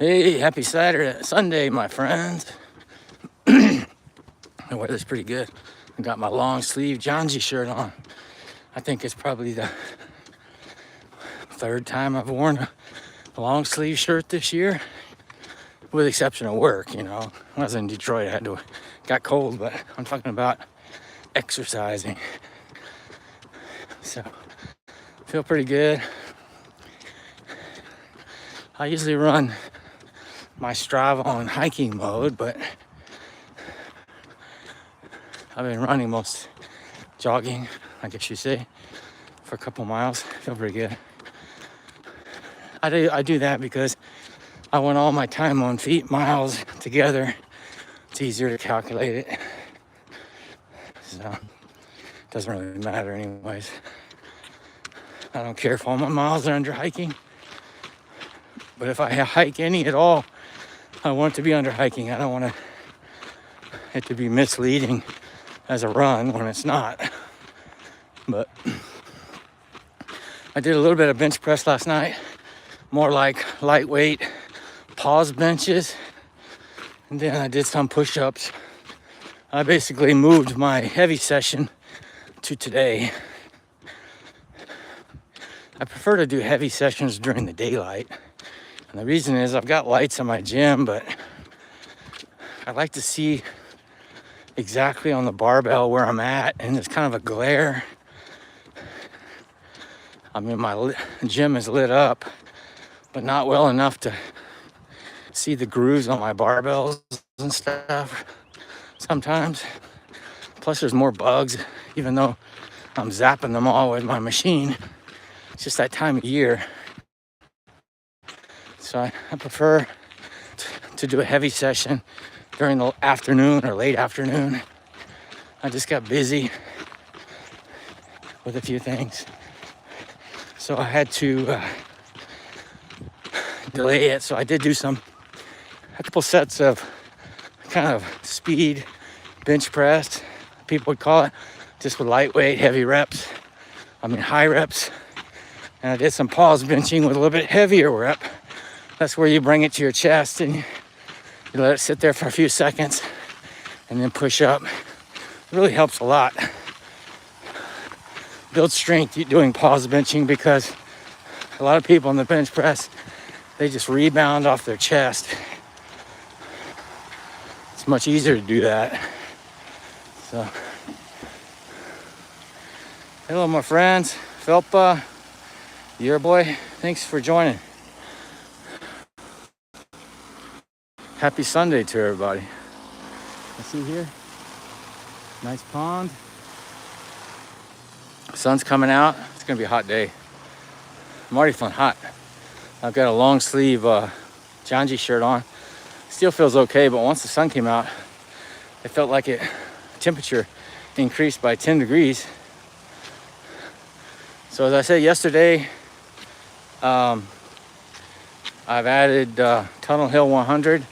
Hey, happy Saturday, Sunday, my friends. The weather's pretty good. I got my long sleeve Janji shirt on. I think it's probably the third time I've worn a long sleeve shirt this year, with the exception of work. When I was in Detroit, got cold, but I'm talking about exercising. So, feel pretty good. I usually run my Strava on hiking mode, but I've been running jogging, I guess you say, for a couple miles. Feel pretty good. I do that because I want all my time on feet miles together. It's easier to calculate it. So it doesn't really matter anyways. I don't care if all my miles are under hiking. But if I hike any at all, I want it to be under hiking. I don't want it to be misleading as a run when it's not. But I did a little bit of bench press last night, more like lightweight pause benches. And then I did some push-ups. I basically moved my heavy session to today. I prefer to do heavy sessions during the daylight. And the reason is I've got lights in my gym, but I like to see exactly on the barbell where I'm at, and there's kind of a glare. I mean, my gym is lit up, but not well enough to see the grooves on my barbells and stuff sometimes. Plus there's more bugs, even though I'm zapping them all with my machine. It's just that time of year. So I prefer to do a heavy session during the afternoon or late afternoon. I just got busy with a few things. So I had to delay it. So I did do a couple sets of kind of speed bench press, people would call it, just with lightweight, heavy reps. High reps. And I did some pause benching with a little bit heavier rep. That's where you bring it to your chest and you let it sit there for a few seconds and then push up. It really helps a lot. Build strength doing pause benching, because a lot of people in the bench press, they just rebound off their chest. It's much easier to do that. So, hello my friends. Felpa, your boy, thanks for joining. Happy Sunday to everybody. I see here, nice pond. Sun's coming out. It's gonna be a hot day. I'm already feeling hot. I've got a long sleeve Janji shirt on. Still feels okay, but once the sun came out, it felt like temperature increased by 10 degrees. So as I said yesterday, I've added Tunnel Hill 100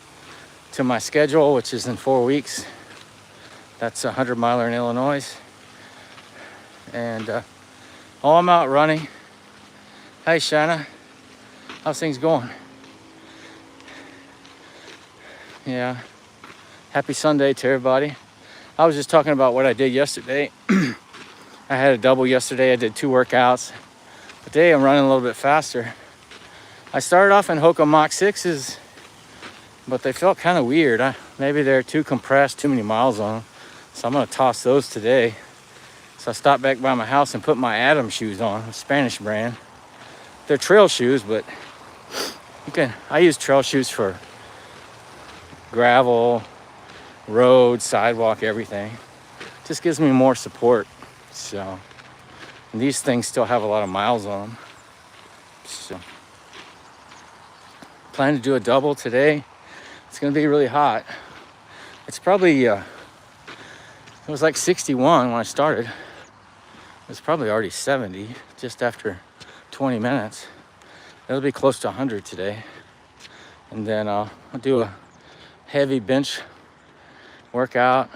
to my schedule, which is in 4 weeks. That's a 100-miler in Illinois. And I'm out running. Hey, Shanna. How's things going? Yeah. Happy Sunday to everybody. I was just talking about what I did yesterday. I had a double yesterday. I did 2 workouts. Today I'm running a little bit faster. I started off in Hoka Mach 6s, but they felt kind of weird. Maybe they're too compressed, too many miles on them. So I'm going to toss those today. So I stopped back by my house and put my Adam shoes on, a Spanish brand. They're trail shoes, but I use trail shoes for gravel, road, sidewalk, everything. Just gives me more support. So, and these things still have a lot of miles on them. So, plan to do a double today. It's gonna be really hot. It's probably, it was like 61 when I started. It was probably already 70 just after 20 minutes. It'll be close to 100 today. And then I'll do a heavy bench workout.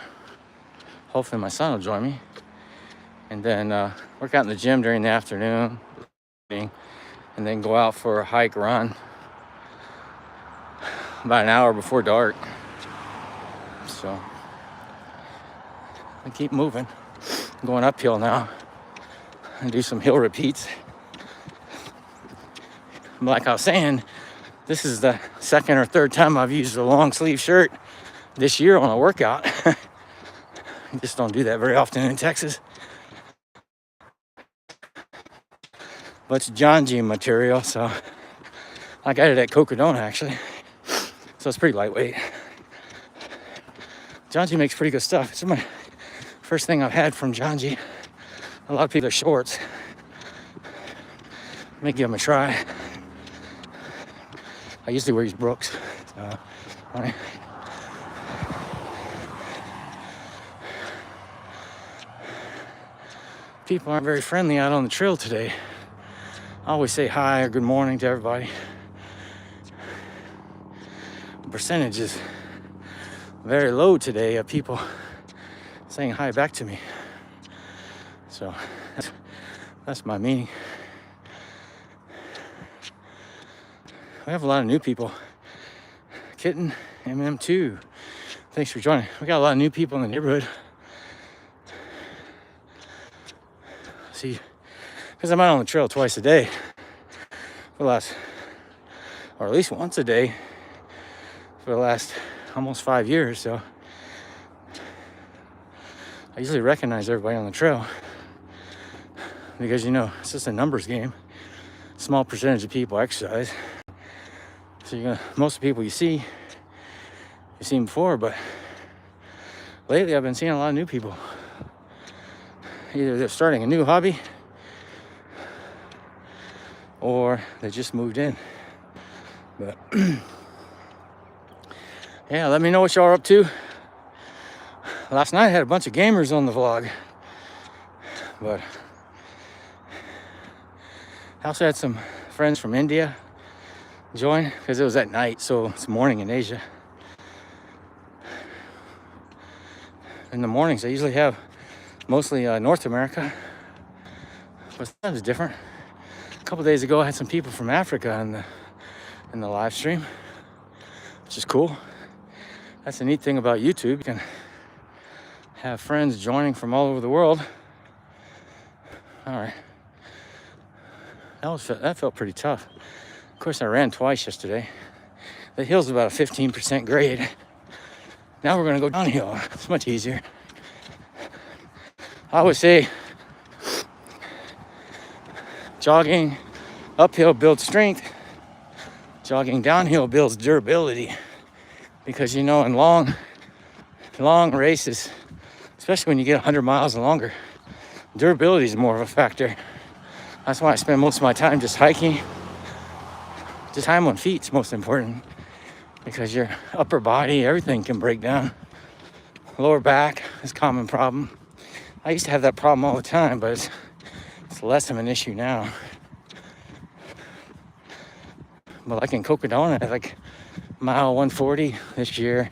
Hopefully my son will join me. And then work out in the gym during the afternoon. And then go out for a hike, run. about an hour before dark. So I keep moving. I'm going uphill now and do some hill repeats. Like I was saying, this is the second or third time I've used a long sleeve shirt this year on a workout. You just don't do that very often in Texas. But it's John G material, so I got it at Cocodona actually. So it's pretty lightweight. John G makes pretty good stuff. It's my first thing I've had from John G. A lot of people are shorts. Let me give them a try. I usually wear these Brooks. So, right. People aren't very friendly out on the trail today. I always say hi or good morning to everybody. The percentage is very low today of people saying hi back to me. So that's my meaning. We have a lot of new people. Kitten, MM2, thanks for joining. We got a lot of new people in the neighborhood. See, because I'm out on the trail twice a day for the last, or at least once a day for the last almost 5 years. So I usually recognize everybody on the trail because, you know, it's just a numbers game. Small percentage of people exercise. So you're gonna, most of the people you've seen before, but lately I've been seeing a lot of new people. Either they're starting a new hobby or they just moved in. But yeah, let me know what y'all are up to. Last night I had a bunch of gamers on the vlog, but I also had some friends from India join because it was at night, so it's morning in Asia. In the mornings I usually have mostly North America, but sometimes it's different. A couple days ago I had some people from Africa in the live stream, which is cool. That's the neat thing about YouTube. You can have friends joining from all over the world. All right, that felt pretty tough. Of course, I ran twice yesterday. The hill's about a 15% grade. Now we're gonna go downhill. It's much easier. I always say jogging uphill builds strength. Jogging downhill builds durability. Because, you know, in long races, especially when you get 100 miles and longer, durability is more of a factor. That's why I spend most of my time just hiking. Just time on feet is most important because your upper body, everything can break down. Lower back is a common problem. I used to have that problem all the time, but it's less of an issue now. But like in Cocodona, like mile 140 this year,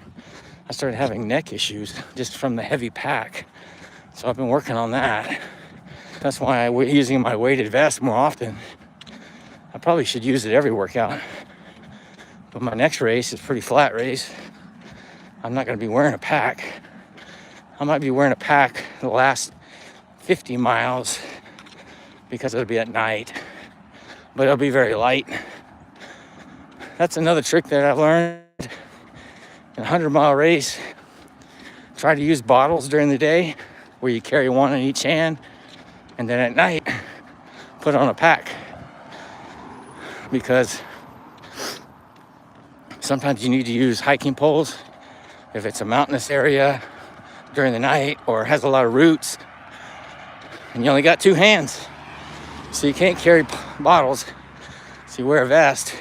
I started having neck issues just from the heavy pack. So I've been working on that. That's why I'm using my weighted vest more often. I probably should use it every workout. But my next race is a pretty flat race. I'm not gonna be wearing a pack. I might be wearing a pack the last 50 miles because it'll be at night, but it'll be very light. That's another trick that I've learned in a 100-mile race. Try to use bottles during the day where you carry one in each hand, and then at night, put on a pack. Because sometimes you need to use hiking poles if it's a mountainous area during the night or has a lot of roots and you only got 2 hands, so you can't carry bottles, so you wear a vest.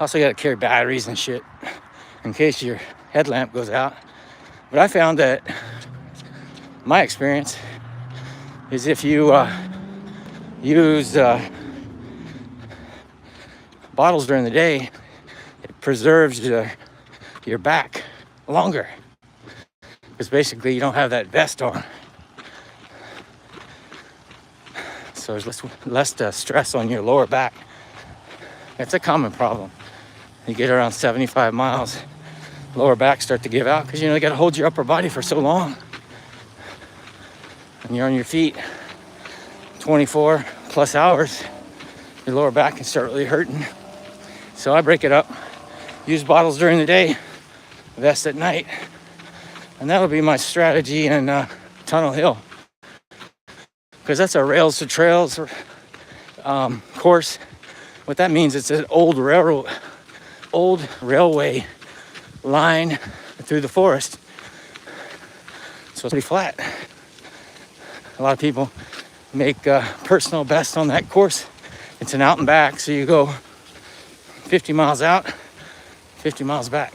Also, you gotta carry batteries and shit in case your headlamp goes out. But I found that my experience is if you use bottles during the day, it preserves your back longer because basically you don't have that vest on, so there's less stress on your lower back. It's a common problem. You get around 75 miles, lower back start to give out because you got to hold your upper body for so long. And you're on your feet 24 plus hours, your lower back can start really hurting. So I break it up, use bottles during the day, vest at night, and that'll be my strategy in Tunnel Hill, because that's a rails to trails course. What that means, it's an old railway line through the forest, so it's pretty flat. A lot of people make personal best on that course. It's an out and back, so you go 50 miles out, 50 miles back.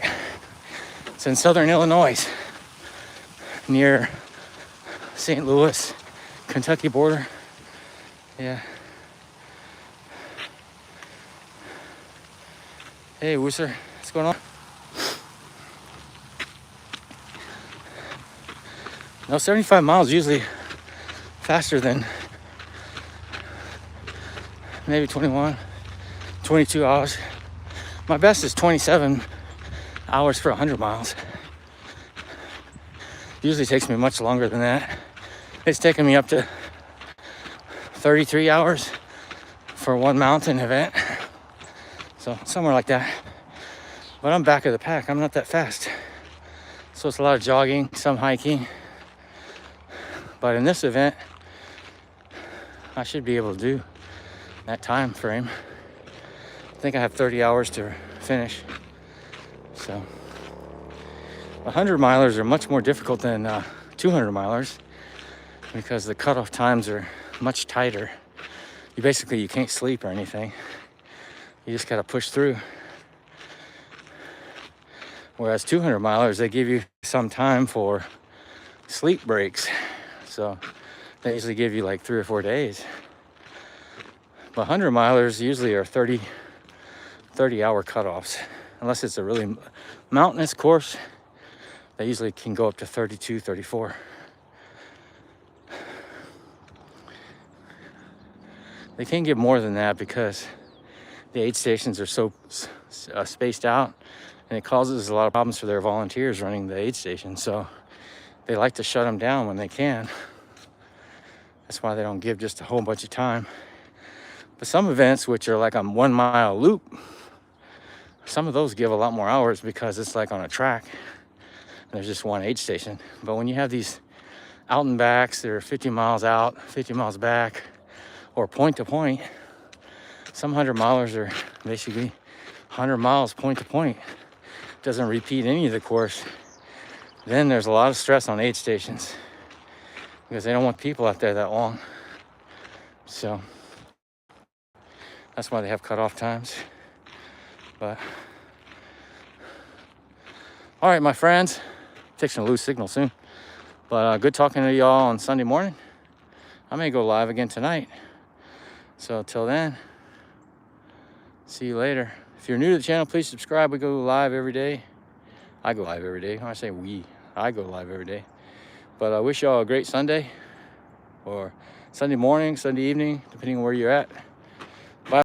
It's in southern Illinois, near St. Louis, Kentucky border. Yeah. Hey, Wooser, what's going on? No, 75 miles usually faster than maybe 21, 22 hours. My best is 27 hours for 100 miles. Usually takes me much longer than that. It's taken me up to 33 hours for one mountain event. So somewhere like that. But I'm back of the pack. I'm not that fast. So it's a lot of jogging, some hiking. But in this event, I should be able to do that time frame. I think I have 30 hours to finish. So 100 milers are much more difficult than 200 milers because the cutoff times are much tighter. You can't sleep or anything. You just gotta push through. Whereas 200 milers, they give you some time for sleep breaks. So they usually give you like 3 or 4 days. But 100 milers usually are 30 hour cutoffs. Unless it's a really mountainous course, they usually can go up to 32, 34. They can't get more than that because the aid stations are so spaced out, and it causes a lot of problems for their volunteers running the aid station. So they like to shut them down when they can. That's why they don't give just a whole bunch of time. But some events, which are like a 1 mile loop, some of those give a lot more hours because it's like on a track. And there's just one aid station. But when you have these out and backs, they're 50 miles out, 50 miles back, or point to point. Some 100 milers are basically 100 miles point to point. Doesn't repeat any of the course. Then there's a lot of stress on aid stations because they don't want people out there that long. So that's why they have cutoff times. But all right, my friends, fixing to lose signal soon. But good talking to y'all on Sunday morning. I may go live again tonight. So till then, see you later. If you're new to the channel, please subscribe. We go live every day. I go live every day. When I say we, I go live every day. But I wish y'all a great Sunday, or Sunday morning, Sunday evening, depending on where you're at.